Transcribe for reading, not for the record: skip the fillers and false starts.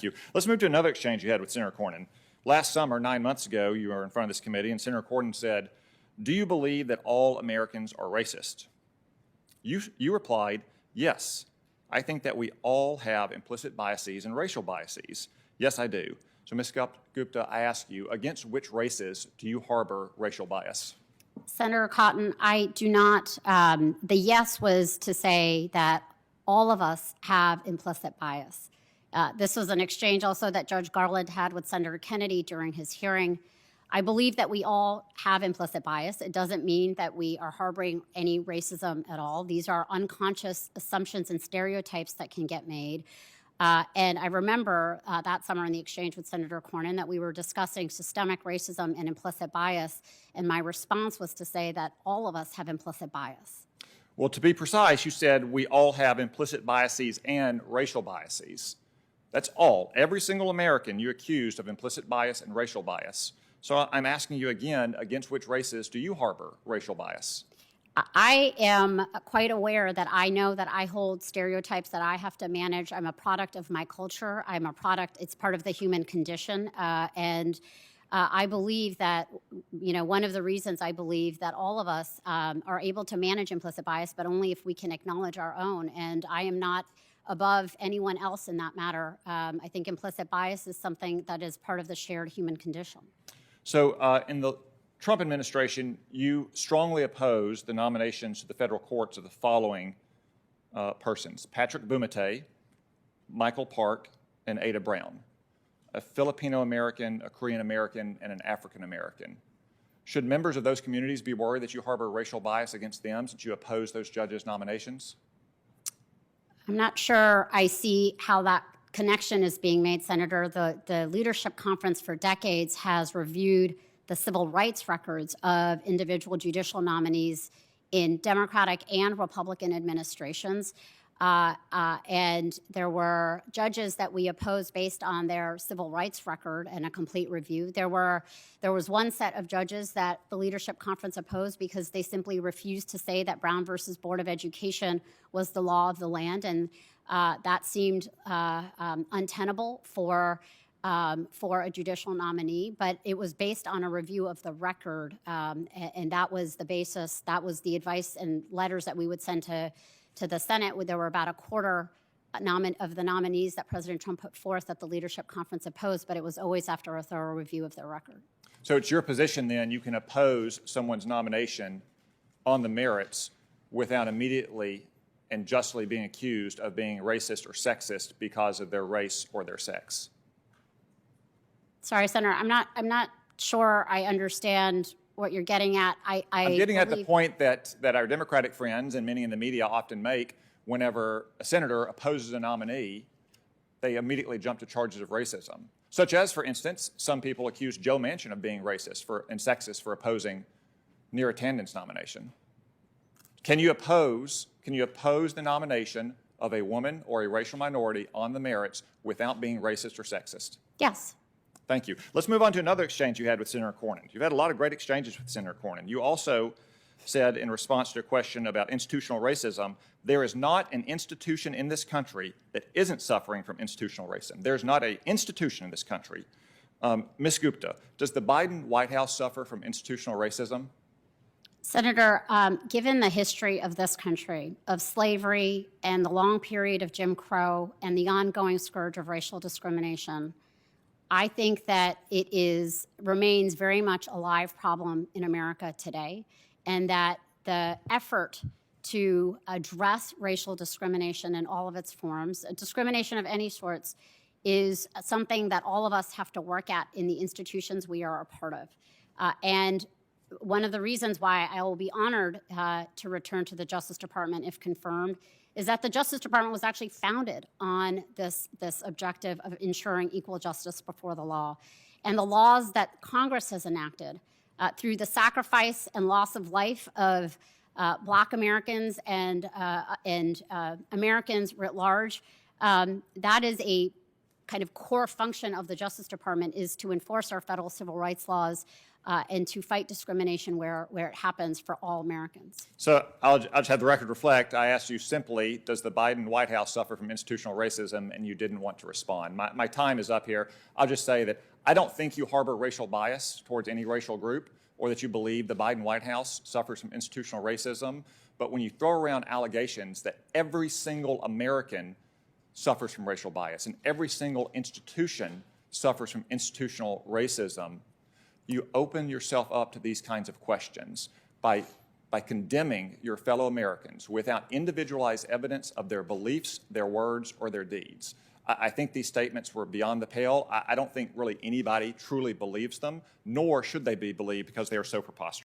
you. Let's move to another exchange you had with Senator Cornyn. Last summer, 9 months ago, you were in front of this committee, and Senator Cornyn said, "Do you believe that all Americans are racist?" You replied, "Yes. I think that we all have implicit biases and racial biases." Yes, I do. So, Ms. Gupta, I ask you, against which races do you harbor racial bias? Senator Cotton, I do not. The yes was to say that all of us have implicit bias. This was an exchange also that Judge Garland had with Senator Kennedy during his hearing. I believe that we all have implicit bias. It doesn't mean that we are harboring any racism at all. These are unconscious assumptions and stereotypes that can get made. And I remember that summer in the exchange with Senator Cornyn that we were discussing systemic racism and implicit bias, and my response was to say that all of us have implicit bias. Well, to be precise, you said we all have implicit biases and racial biases. That's all. Every single American you accused of implicit bias and racial bias. So I'm asking you again, against which races do you harbor racial bias? I am quite aware that I know that I hold stereotypes that I have to manage. I'm a product of my culture. I'm a product, it's part of the human condition. I believe that, one of the reasons I believe that all of us are able to manage implicit bias, but only if we can acknowledge our own. And I am not above anyone else in that matter. I think implicit bias is something that is part of the shared human condition. So in the Trump administration, you strongly opposed the nominations to the federal courts of the following persons: Patrick Bumate, Michael Park, and Ada Brown, a Filipino-American, a Korean-American, and an African-American. Should members of those communities be worried that you harbor racial bias against them since you oppose those judges' nominations? I'm not sure I see how that connection is being made, Senator. The Leadership Conference for decades has reviewed the civil rights records of individual judicial nominees in Democratic and Republican administrations. And there were judges that we opposed based on their civil rights record and a complete review. There was one set of judges that the Leadership Conference opposed because they simply refused to say that Brown versus Board of Education was the law of the land, and that seemed untenable for a judicial nominee, but it was based on a review of the record, and that was the basis, that was the advice and letters that we would send to the Senate. There were about a quarter of the nominees that President Trump put forth that the Leadership Conference opposed, but it was always after a thorough review of their record. So it's your position then you can oppose someone's nomination on the merits without immediately and justly being accused of being racist or sexist because of their race or their sex? Sorry, Senator, I'm not sure I understand what you're getting at. I'm getting at the point that our Democratic friends and many in the media often make whenever a senator opposes a nominee, they immediately jump to charges of racism. Such as, for instance, some people accuse Joe Manchin of being racist and sexist for opposing Neera Tanden's nomination. Can you oppose the nomination of a woman or a racial minority on the merits without being racist or sexist? Yes. Thank you. Let's move on to another exchange you had with Senator Cornyn. You've had a lot of great exchanges with Senator Cornyn. You also said in response to a question about institutional racism, there is not an institution in this country that isn't suffering from institutional racism. There's not an institution in this country. Ms. Gupta, does the Biden White House suffer from institutional racism? Senator, given the history of this country, of slavery and the long period of Jim Crow and the ongoing scourge of racial discrimination, I think that it remains very much a live problem in America today, and that the effort to address racial discrimination in all of its forms, discrimination of any sorts, is something that all of us have to work at in the institutions we are a part of. And one of the reasons why I will be honored to return to the Justice Department if confirmed is that the Justice Department was actually founded on this objective of ensuring equal justice before the law. And the laws that Congress has enacted through the sacrifice and loss of life of Black Americans and Americans writ large, that is a kind of core function of the Justice Department is to enforce our federal civil rights laws and to fight discrimination where it happens for all Americans. So I'll just have the record reflect. I asked you simply, does the Biden White House suffer from institutional racism? And you didn't want to respond. My time is up here. I'll just say that I don't think you harbor racial bias towards any racial group or that you believe the Biden White House suffers from institutional racism. But when you throw around allegations that every single American suffers from racial bias and every single institution suffers from institutional racism, you open yourself up to these kinds of questions by condemning your fellow Americans without individualized evidence of their beliefs, their words, or their deeds. I think these statements were beyond the pale. I don't think really anybody truly believes them, nor should they be believed because they are so preposterous.